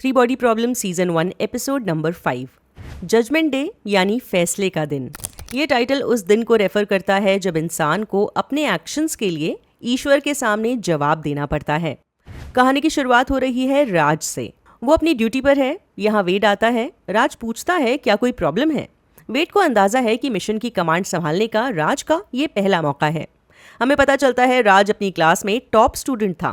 Three body problem season 1 episode number 5 judgment day यानी फैसले का दिन। ये टाइटल उस दिन को रेफर करता है जब इंसान को अपने एक्शंस के लिए ईश्वर के सामने जवाब देना पड़ता है। कहानी की शुरुआत हो रही है राज से। वो अपनी ड्यूटी पर है। यहाँ वेड आता है। राज पूछता है क्या कोई प्रॉब्लम है। वेड को अंदाजा है कि मिशन की कमांड संभालने का राज का ये पहला मौका है। हमें पता चलता है राज अपनी क्लास में टॉप स्टूडेंट था।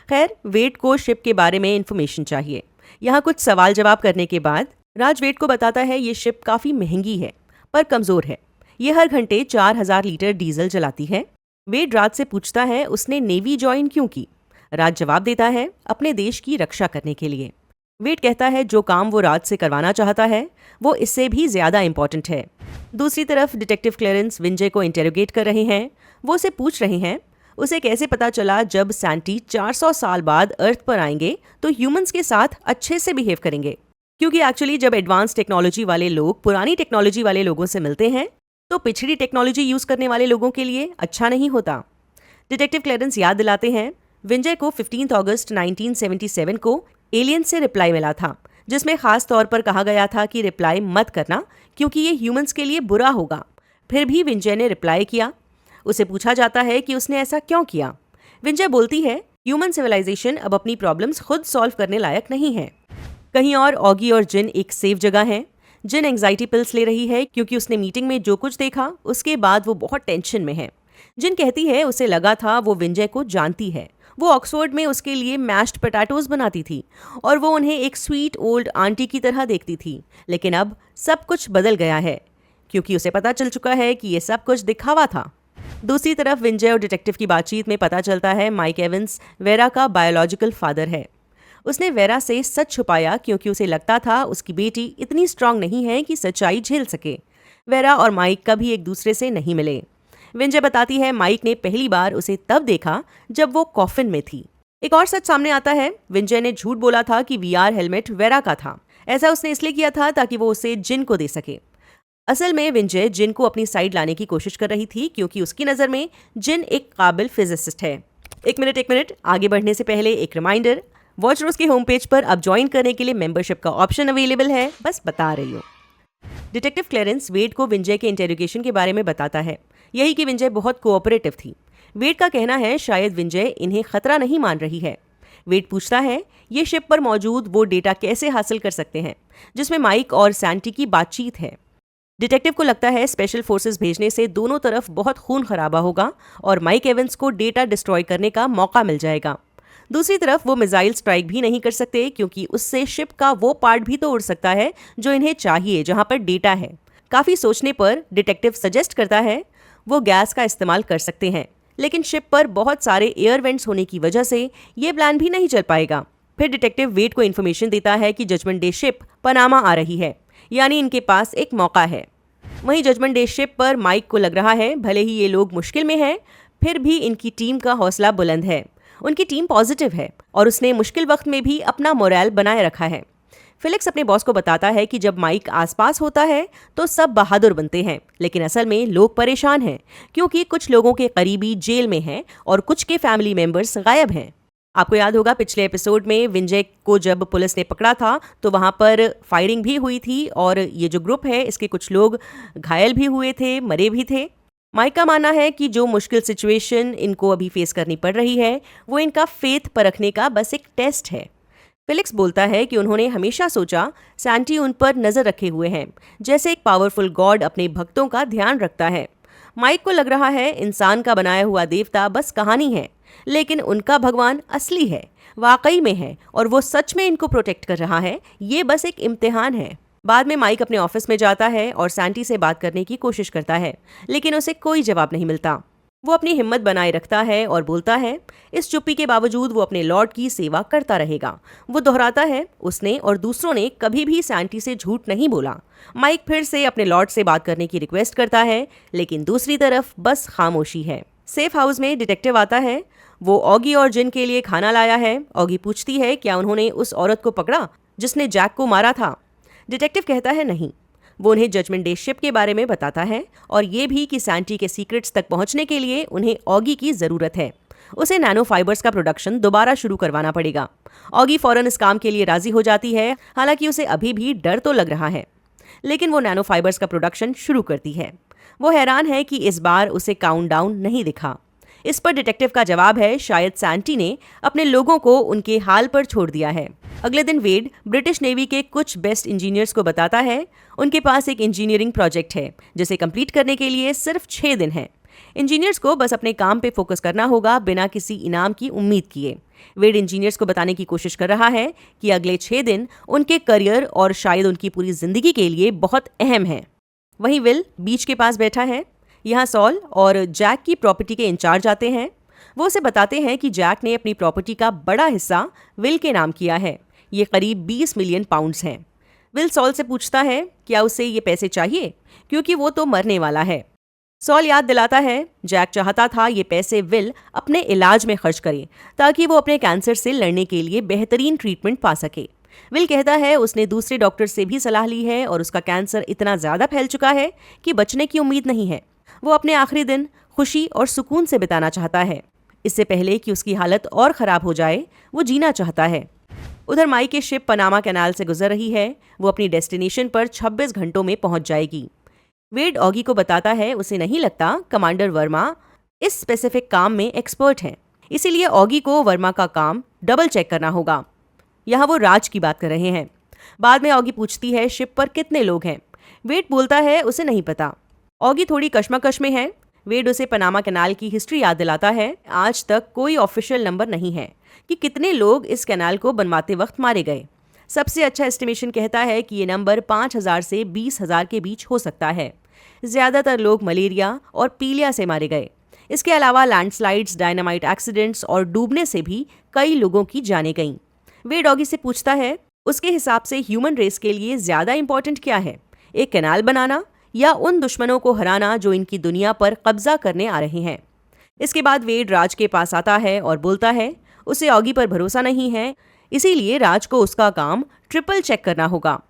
खैर, वेड को शिप के बारे में इंफॉर्मेशन चाहिए। यहाँ कुछ सवाल जवाब करने के बाद राज वेड को बताता है ये शिप काफ़ी महंगी है पर कमज़ोर है। ये हर घंटे 4000 लीटर डीजल जलाती है। वेड राज से पूछता है उसने नेवी ज्वाइन क्यों की। राज जवाब देता है अपने देश की रक्षा करने के लिए। वेड कहता है जो काम वो राज से करवाना चाहता है वो इससे भी ज़्यादा इम्पॉर्टेंट है। दूसरी तरफ डिटेक्टिव क्लेरेंस विंजय को इंटेरोगेट कर रहे हैं। वो उसे पूछ रहे हैं उसे कैसे पता चला जब सैंटी 400 साल बाद अर्थ पर आएंगे तो ह्यूमंस के साथ अच्छे से बिहेव करेंगे। क्योंकि एक्चुअली जब एडवांस टेक्नोलॉजी वाले लोग पुरानी टेक्नोलॉजी वाले लोगों से मिलते हैं तो पिछड़ी टेक्नोलॉजी यूज़ करने वाले लोगों के लिए अच्छा नहीं होता। डिटेक्टिव क्लेरेंस याद दिलाते हैं विंजय को 15 अगस्त 1977 को एलियन से रिप्लाई मिला था जिसमें खास तौर पर कहा गया था कि रिप्लाई मत करना क्योंकि ये ह्यूमंस के लिए बुरा होगा। फिर भी विंजय ने रिप्लाई किया। उसे पूछा जाता है कि उसने ऐसा क्यों किया। विंजय बोलती है ह्यूमन सिविलाइजेशन अब अपनी प्रॉब्लम्स खुद सॉल्व करने लायक नहीं है। कहीं और ऑगी और जिन एक सेफ जगह है। जिन एंग्जाइटी पिल्स ले रही है क्योंकि उसने मीटिंग में जो कुछ देखा उसके बाद वो बहुत टेंशन में है। जिन कहती है उसे लगा था वो विंजय को जानती है। वो ऑक्सफोर्ड में उसके लिए मैश्ड पोटैटोज बनाती थी और वो उन्हें एक स्वीट ओल्ड आंटी की तरह देखती थी। लेकिन अब सब कुछ बदल गया है क्योंकि उसे पता चल चुका है कि ये सब कुछ दिखावा था। दूसरी तरफ विंजय और डिटेक्टिव की बातचीत में पता चलता है माइक एवंस वेरा का बायोलॉजिकल फादर है। उसने वेरा से सच छुपाया क्योंकि उसे लगता था उसकी बेटी इतनी स्ट्रांग नहीं है कि सच्चाई झेल सके। वेरा और माइक कभी एक दूसरे से नहीं मिले। विंजय बताती है माइक ने पहली बार उसे तब देखा जब वो कॉफिन में थी। एक और सच सामने आता है। विंजय ने झूठ बोला था कि वीआर हेलमेट वेरा का था। ऐसा उसने इसलिए किया था ताकि वो उसे जिन को दे सके। असल में विंजय जिन को अपनी साइड लाने की कोशिश कर रही थी क्योंकि उसकी नज़र में जिन एक काबिल फिजिसिस्ट है। एक मिनट आगे बढ़ने से पहले एक रिमाइंडर, वॉच रोज के होम पेज पर अब ज्वाइन करने के लिए मेंबरशिप का ऑप्शन अवेलेबल है, बस बता रही हूँ। डिटेक्टिव क्लेरेंस वेड को विंजय के इंटेरोगेशन के बारे में बताता है। यही कि विंजय बहुत कोऑपरेटिव थी। वेड का कहना है शायद विंजय इन्हें खतरा नहीं मान रही है। वेड पूछता है ये शिप पर मौजूद वो डेटा कैसे हासिल कर सकते हैं जिसमें माइक और सैंटी की बातचीत है। डिटेक्टिव को लगता है स्पेशल फोर्सेस भेजने से दोनों तरफ बहुत खून खराबा होगा और माइक एवंस को डेटा डिस्ट्रॉय करने का मौका मिल जाएगा। दूसरी तरफ वो मिसाइल स्ट्राइक भी नहीं कर सकते क्योंकि उससे शिप का वो पार्ट भी तो उड़ सकता है जो इन्हें चाहिए जहां पर डेटा है। काफ़ी सोचने पर डिटेक्टिव सजेस्ट करता है वो गैस का इस्तेमाल कर सकते हैं, लेकिन शिप पर बहुत सारे एयर वेंट्स होने की वजह से ये प्लान भी नहीं चल पाएगा। फिर डिटेक्टिव वेड को इन्फॉर्मेशन देता है कि जजमेंट डे शिप पनामा आ रही है, यानी इनके पास एक मौका है। वहीं जजमेंट डे शिप पर माइक को लग रहा है भले ही ये लोग मुश्किल में हैं, फिर भी इनकी टीम का हौसला बुलंद है। उनकी टीम पॉजिटिव है और उसने मुश्किल वक्त में भी अपना मोरल बनाए रखा है। फिलिक्स अपने बॉस को बताता है कि जब माइक आसपास होता है तो सब बहादुर बनते हैं, लेकिन असल में लोग परेशान हैं क्योंकि कुछ लोगों के करीबी जेल में हैं और कुछ के फैमिली मेंबर्स गायब हैं। आपको याद होगा पिछले एपिसोड में विंजय को जब पुलिस ने पकड़ा था तो वहाँ पर फायरिंग भी हुई थी और ये जो ग्रुप है इसके कुछ लोग घायल भी हुए थे, मरे भी थे। माइक का मानना है कि जो मुश्किल सिचुएशन इनको अभी फेस करनी पड़ रही है वो इनका फेथ परखने का बस एक टेस्ट है। फिलिक्स बोलता है कि उन्होंने हमेशा सोचा सैंटी उन पर नज़र रखे हुए हैं, जैसे एक पावरफुल गॉड अपने भक्तों का ध्यान रखता है। माइक को लग रहा है इंसान का बनाया हुआ देवता बस कहानी है, लेकिन उनका भगवान असली है, वाकई में है और वो सच में इनको प्रोटेक्ट कर रहा है। ये बस एक इम्तिहान है। बाद में माइक अपने ऑफिस में जाता है और सैंटी से बात करने की कोशिश करता है, लेकिन उसे कोई जवाब नहीं मिलता। वो अपनी हिम्मत बनाए रखता है और बोलता है इस चुप्पी के बावजूद वो अपने लॉर्ड की सेवा करता रहेगा। वो दोहराता है उसने और दूसरों ने कभी भी सैंटी से झूठ नहीं बोला। माइक फिर से अपने लॉर्ड से बात करने की रिक्वेस्ट करता है, लेकिन दूसरी तरफ बस खामोशी है। सेफ हाउस में डिटेक्टिव आता है। वो ऑगी और जिन के लिए खाना लाया है। ऑगी पूछती है क्या उन्होंने उस औरत को पकड़ा जिसने जैक को मारा था। डिटेक्टिव कहता है नहीं। वो उन्हें जजमेंट डे शिप के बारे में बताता है और ये भी कि सैंटी के सीक्रेट्स तक पहुंचने के लिए उन्हें ऑगी की ज़रूरत है। उसे नैनो फाइबर्स का प्रोडक्शन दोबारा शुरू करवाना पड़ेगा। ऑगी फौरन इस काम के लिए राजी हो जाती है, हालांकि उसे अभी भी डर तो लग रहा है, लेकिन वो नैनो फाइबर्स का प्रोडक्शन शुरू करती है। वो हैरान है कि इस बार उसे काउंटडाउन नहीं दिखा। इस पर डिटेक्टिव का जवाब है, शायद सैंटी ने अपने लोगों को उनके हाल पर छोड़ दिया है। अगले दिन वेड ब्रिटिश नेवी के कुछ बेस्ट इंजीनियर्स को बताता है उनके पास एक इंजीनियरिंग प्रोजेक्ट है जिसे कंप्लीट करने के लिए सिर्फ 6 दिन है। इंजीनियर्स को बस अपने काम पे फोकस करना होगा बिना किसी इनाम की उम्मीद किए। वेड इंजीनियर्स को बताने की कोशिश कर रहा है कि अगले 6 दिन उनके करियर और शायद उनकी पूरी जिंदगी के लिए बहुत अहम है। वहीं विल बीच के पास बैठा है। यहाँ सॉल और जैक की प्रॉपर्टी के इंचार्ज आते हैं। वो उसे बताते हैं कि जैक ने अपनी प्रॉपर्टी का बड़ा हिस्सा विल के नाम किया है। ये करीब 20 मिलियन पाउंड्स हैं। विल सॉल से पूछता है क्या उसे ये पैसे चाहिए, क्योंकि वो तो मरने वाला है। सॉल याद दिलाता है जैक चाहता था ये पैसे विल अपने इलाज में खर्च करे ताकि वो अपने कैंसर से लड़ने के लिए बेहतरीन ट्रीटमेंट पा सके। विल कहता है उसने दूसरे डॉक्टर से भी सलाह ली है और उसका कैंसर इतना ज़्यादा फैल चुका है कि बचने की उम्मीद नहीं है। वो अपने आखिरी दिन खुशी और सुकून से बिताना चाहता है। इससे पहले कि उसकी हालत और ख़राब हो जाए, वो जीना चाहता है। उधर माइक की शिप पनामा कैनाल से गुजर रही है। वो अपनी डेस्टिनेशन पर 26 घंटों में पहुंच जाएगी। वेड ऑगी को बताता है उसे नहीं लगता कमांडर वर्मा इस स्पेसिफिक काम में एक्सपर्ट हैं, इसीलिए ऑगी को वर्मा का काम डबल चेक करना होगा। यहाँ वो राज की बात कर रहे हैं। बाद में ऑगी पूछती है शिप पर कितने लोग हैं। वेड बोलता है उसे नहीं पता। ऑगी थोड़ी कश्मकश में है। वेड उसे पनामा कैनाल की हिस्ट्री याद दिलाता है। आज तक कोई ऑफिशियल नंबर नहीं है कि कितने लोग इस कैनाल को बनवाते वक्त मारे गए। सबसे अच्छा एस्टिमेशन कहता है कि ये नंबर 5,000 से 20,000 के बीच हो सकता है। ज़्यादातर लोग मलेरिया और पीलिया से मारे गए। इसके अलावा लैंडस्लाइड्स, डायनामाइट एक्सीडेंट्स और डूबने से भी कई लोगों की जानें गईं। वे डॉगी से पूछता है उसके हिसाब से ह्यूमन रेस के लिए ज़्यादा इंपॉर्टेंट क्या है, एक कैनाल बनाना या उन दुश्मनों को हराना जो इनकी दुनिया पर कब्जा करने आ रहे हैं। इसके बाद वेड राज के पास आता है और बोलता है उसे ऑगी पर भरोसा नहीं है, इसीलिए राज को उसका काम ट्रिपल चेक करना होगा।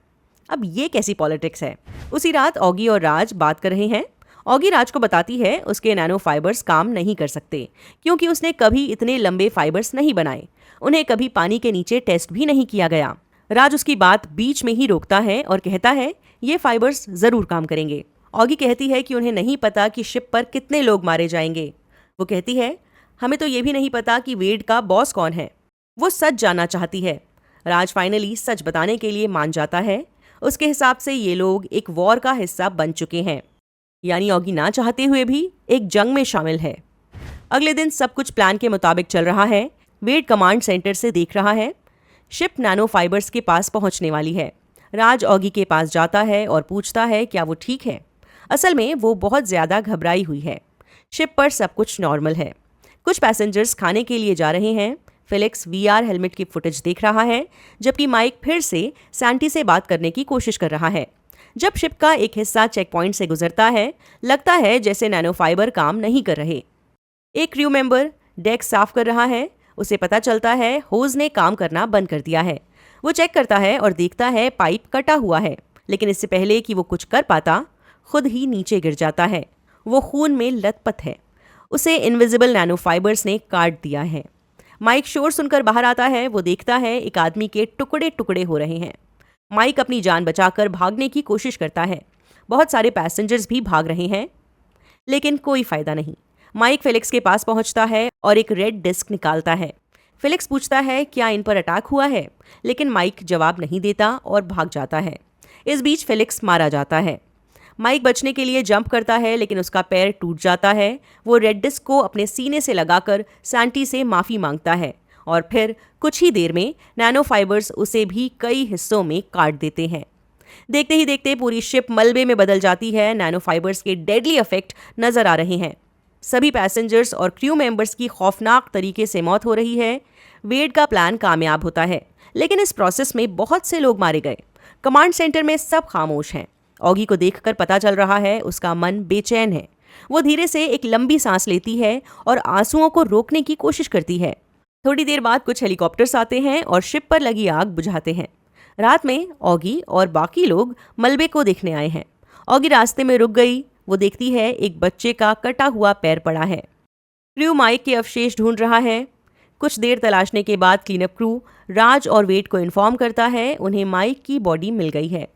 अब ये कैसी पॉलिटिक्स है। उसी रात ऑगी और राज बात कर रहे हैं। ऑगी राज को बताती है उसके नैनो फाइबर्स काम नहीं कर सकते क्योंकि उसने कभी इतने लंबे फाइबर्स नहीं बनाए। उन्हें कभी पानी के नीचे टेस्ट भी नहीं किया गया। राज उसकी बात बीच में ही रोकता है और कहता है ये फाइबर्स जरूर काम करेंगे। ऑगी कहती है कि उन्हें नहीं पता कि शिप पर कितने लोग मारे जाएंगे। वो कहती है हमें तो ये भी नहीं पता कि वेड का बॉस कौन है। वो सच जानना चाहती है। राज फाइनली सच बताने के लिए मान जाता है। उसके हिसाब से ये लोग एक वॉर का हिस्सा बन चुके हैं, यानी ऑगी ना चाहते हुए भी एक जंग में शामिल है। अगले दिन सब कुछ प्लान के मुताबिक चल रहा है। वेड कमांड सेंटर से देख रहा है शिप नैनो फाइबर्स के पास पहुंचने वाली है। राज ऑगी के पास जाता है और पूछता है क्या वो ठीक है। असल में वो बहुत ज़्यादा घबराई हुई है। शिप पर सब कुछ नॉर्मल है। कुछ पैसेंजर्स खाने के लिए जा रहे हैं। फेलिक्स वीआर हेलमेट की फुटेज देख रहा है, जबकि माइक फिर से सैंटी से बात करने की कोशिश कर रहा है। जब शिप का एक हिस्सा चेक पॉइंट से गुजरता है, लगता है जैसे नैनो फाइबर काम नहीं कर रहे। एक क्रू मेंबर डेक साफ कर रहा है। उसे पता चलता है होज ने काम करना बंद कर दिया है। वो चेक करता है और देखता है पाइप कटा हुआ है, लेकिन इससे पहले कि वो कुछ कर पाता, खुद ही नीचे गिर जाता है। वो खून में लथपथ है। उसे इनविजिबल नैनो फाइबर्स ने काट दिया है। माइक शोर सुनकर बाहर आता है। वो देखता है एक आदमी के टुकड़े टुकड़े हो रहे हैं। माइक अपनी जान बचाकर भागने की कोशिश करता है। बहुत सारे पैसेंजर्स भी भाग रहे हैं, लेकिन कोई फायदा नहीं। माइक फेलिक्स के पास पहुंचता है और एक रेड डिस्क निकालता है। फेलिक्स पूछता है क्या इन पर अटैक हुआ है, लेकिन माइक जवाब नहीं देता और भाग जाता है। इस बीच फेलिक्स मारा जाता है। माइक बचने के लिए जंप करता है, लेकिन उसका पैर टूट जाता है। वो रेड डिस्क को अपने सीने से लगाकर सैंटी से माफ़ी मांगता है और फिर कुछ ही देर में नैनो फाइबर्स उसे भी कई हिस्सों में काट देते हैं। देखते ही देखते पूरी शिप मलबे में बदल जाती है। नैनो फाइबर्स के डेडली इफेक्ट नजर आ रहे हैं। सभी पैसेंजर्स और क्रू मेंबर्स की खौफनाक तरीके से मौत हो रही है। वेड का प्लान कामयाब होता है, लेकिन इस प्रोसेस में बहुत से लोग मारे गए। कमांड सेंटर में सब खामोश हैं। ऑगी को देखकर पता चल रहा है उसका मन बेचैन है। वो धीरे से एक लंबी सांस लेती है और आंसुओं को रोकने की कोशिश करती है। थोड़ी देर बाद कुछ हेलीकॉप्टर्स आते हैं और शिप पर लगी आग बुझाते हैं। रात में ऑगी और बाकी लोग मलबे को देखने आए हैं। ऑगी रास्ते में रुक गई। वो देखती है एक बच्चे का कटा हुआ पैर पड़ा है। क्रू माइक के अवशेष ढूंढ रहा है। कुछ देर तलाशने के बाद क्लीनअप क्रू राज और वेड को इन्फॉर्म करता है उन्हें माइक की बॉडी मिल गई है।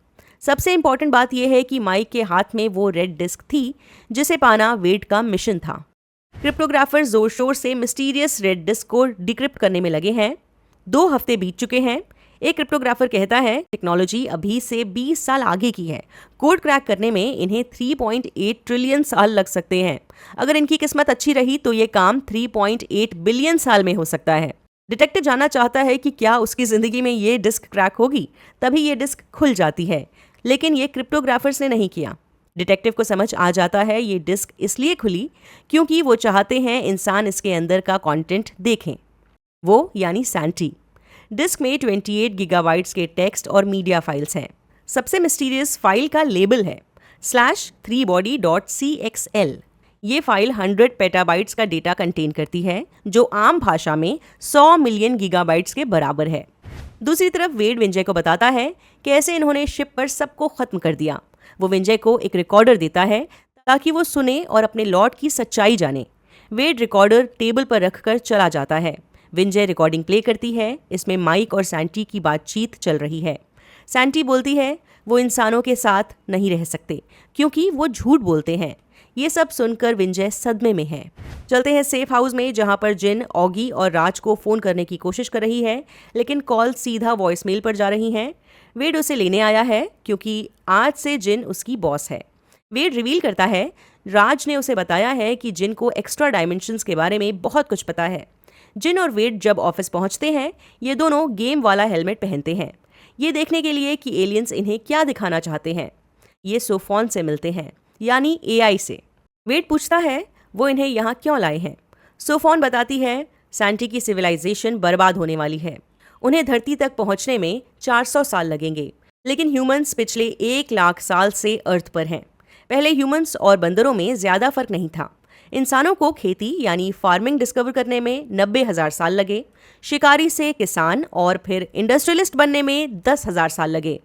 सबसे इंपॉर्टेंट बात यह है कि माइक के हाथ में वो रेड डिस्क थी जिसे पाना वेड का मिशन था। क्रिप्टोग्राफर जोर शोर से मिस्टीरियस रेड डिस्क को डिक्रिप्ट करने में लगे हैं। 2 हफ्ते बीत चुके हैं। एक क्रिप्टोग्राफर कहता है टेक्नोलॉजी अभी से 20 साल आगे की है। कोड क्रैक करने में इन्हें 3.8 ट्रिलियन साल लग सकते हैं। अगर इनकी किस्मत अच्छी रही तो ये काम 3.8 बिलियन साल में हो सकता है। डिटेक्टिव जानना चाहता है कि क्या उसकी जिंदगी में ये डिस्क क्रैक होगी। तभी ये डिस्क खुल जाती है, लेकिन ये क्रिप्टोग्राफर्स ने नहीं किया। डिटेक्टिव को समझ आ जाता है ये डिस्क इसलिए खुली क्योंकि वो चाहते हैं इंसान इसके अंदर का कंटेंट देखें, वो यानी सैंटी। डिस्क में 28 गीगाबाइट्स के टेक्स्ट और मीडिया फाइल्स हैं। सबसे मिस्टीरियस फाइल का लेबल है /3body.cxl। ये फाइल 100 पेटाबाइट्स का डेटा कंटेन करती है, जो आम भाषा में 100 मिलियन गीगाबाइट्स के बराबर है। दूसरी तरफ वेड विंजय को बताता है कैसे इन्होंने शिप पर सबको खत्म कर दिया। वो विंजय को एक रिकॉर्डर देता है ताकि वो सुने और अपने लॉर्ड की सच्चाई जाने। वेड रिकॉर्डर टेबल पर रखकर चला जाता है। विंजय रिकॉर्डिंग प्ले करती है। इसमें माइक और सैंटी की बातचीत चल रही है। सैंटी बोलती है वो इंसानों के साथ नहीं रह सकते क्योंकि वो झूठ बोलते हैं। ये सब सुनकर विंजय सदमे में है। चलते हैं सेफ हाउस में, जहां पर जिन ऑगी और राज को फोन करने की कोशिश कर रही है, लेकिन कॉल सीधा वॉइसमेल पर जा रही हैं। वेड उसे लेने आया है क्योंकि आज से जिन उसकी बॉस है। वेड रिवील करता है राज ने उसे बताया है कि जिन को एक्स्ट्रा डायमेंशंस के बारे में बहुत कुछ पता है। जिन और वेड जब ऑफिस पहुंचते हैं, ये दोनों गेम वाला हेलमेट पहनते हैं, ये देखने के लिए कि एलियंस इन्हें क्या दिखाना चाहते हैं। ये सोफोन से मिलते हैं, यानी एआई से। वेड पूछता है वो इन्हें यहाँ क्यों लाए हैं। सोफोन बताती है सैंटी की सिविलाइजेशन बर्बाद होने वाली है। उन्हें धरती तक पहुंचने में 400 साल लगेंगे, लेकिन ह्यूमंस पिछले 1 लाख साल से अर्थ पर हैं। पहले ह्यूमंस और बंदरों में ज़्यादा फर्क नहीं था। इंसानों को खेती यानी फार्मिंग डिस्कवर करने में 90,000 साल लगे, शिकारी से किसान और फिर इंडस्ट्रियलिस्ट बनने में 10,000 साल लगे।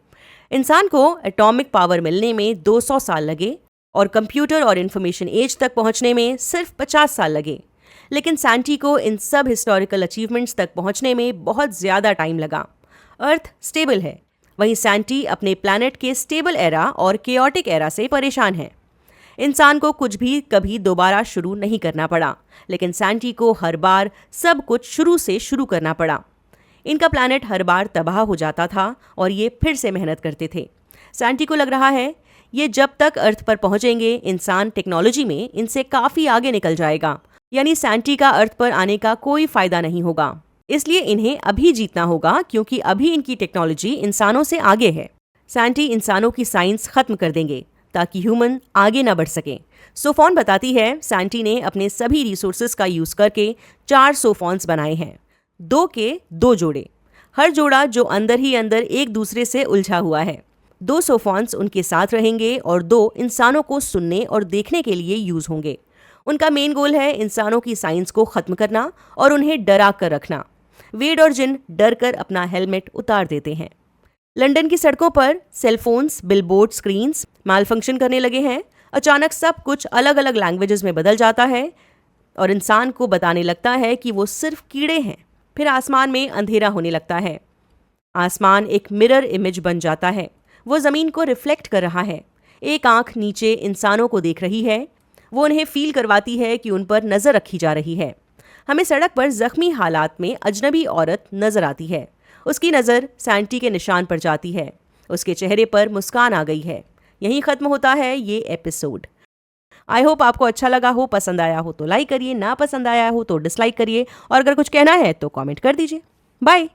इंसान को एटॉमिक पावर मिलने में 200 साल लगे और कंप्यूटर और इंफॉर्मेशन एज तक पहुंचने में सिर्फ 50 साल लगे। लेकिन सैंटी को इन सब हिस्टोरिकल अचीवमेंट्स तक पहुंचने में बहुत ज़्यादा टाइम लगा। अर्थ स्टेबल है, वहीं सैंटी अपने प्लैनेट के स्टेबल एरा और केओटिक एरा से परेशान है। इंसान को कुछ भी कभी दोबारा शुरू नहीं करना पड़ा, लेकिन सैंटी को हर बार सब कुछ शुरू से शुरू करना पड़ा। इनका प्लैनेट हर बार तबाह हो जाता था और ये फिर से मेहनत करते थे। सैंटी को लग रहा है ये जब तक अर्थ पर पहुंचेंगे, इंसान टेक्नोलॉजी में इनसे काफ़ी आगे निकल जाएगा, यानी सैंटी का अर्थ पर आने का कोई फायदा नहीं होगा। इसलिए इन्हें अभी जीतना होगा क्योंकि अभी इनकी टेक्नोलॉजी इंसानों से आगे है। सैंटी इंसानों की साइंस खत्म कर देंगे ताकि ह्यूमन आगे ना बढ़ सके। सोफोन बताती है सैंटी ने अपने सभी रिसोर्सेज का यूज करके 4 सोफोन्स बनाए हैं, 2 के 2 जोड़े, हर जोड़ा जो अंदर ही अंदर एक दूसरे से उलझा हुआ है। 2 सोफोन्स उनके साथ रहेंगे और 2 इंसानों को सुनने और देखने के लिए यूज होंगे। उनका मेन गोल है इंसानों की साइंस को खत्म करना और उन्हें डरा कर रखना। वेड और जिन डर कर अपना हेलमेट उतार देते हैं। लंदन की सड़कों पर सेलफोन्स, बिलबोर्ड स्क्रीन्स मालफंक्शन करने लगे हैं। अचानक सब कुछ अलग अलग लैंग्वेजेस में बदल जाता है और इंसान को बताने लगता है कि वो सिर्फ कीड़े हैं। फिर आसमान में अंधेरा होने लगता है। आसमान एक मिरर इमेज बन जाता है, वो ज़मीन को रिफ्लेक्ट कर रहा है। एक आंख नीचे इंसानों को देख रही है, वो उन्हें फील करवाती है कि उन पर नज़र रखी जा रही है। हमें सड़क पर जख्मी हालात में अजनबी औरत नजर आती है। उसकी नज़र सैंटी के निशान पर जाती है। उसके चेहरे पर मुस्कान आ गई है। यहीं ख़त्म होता है ये एपिसोड। आई होप आपको अच्छा लगा हो, पसंद आया हो तो लाइक करिए, ना पसंद आया हो तो डिसलाइक करिए और अगर कुछ कहना है तो कमेंट कर दीजिए। बाय।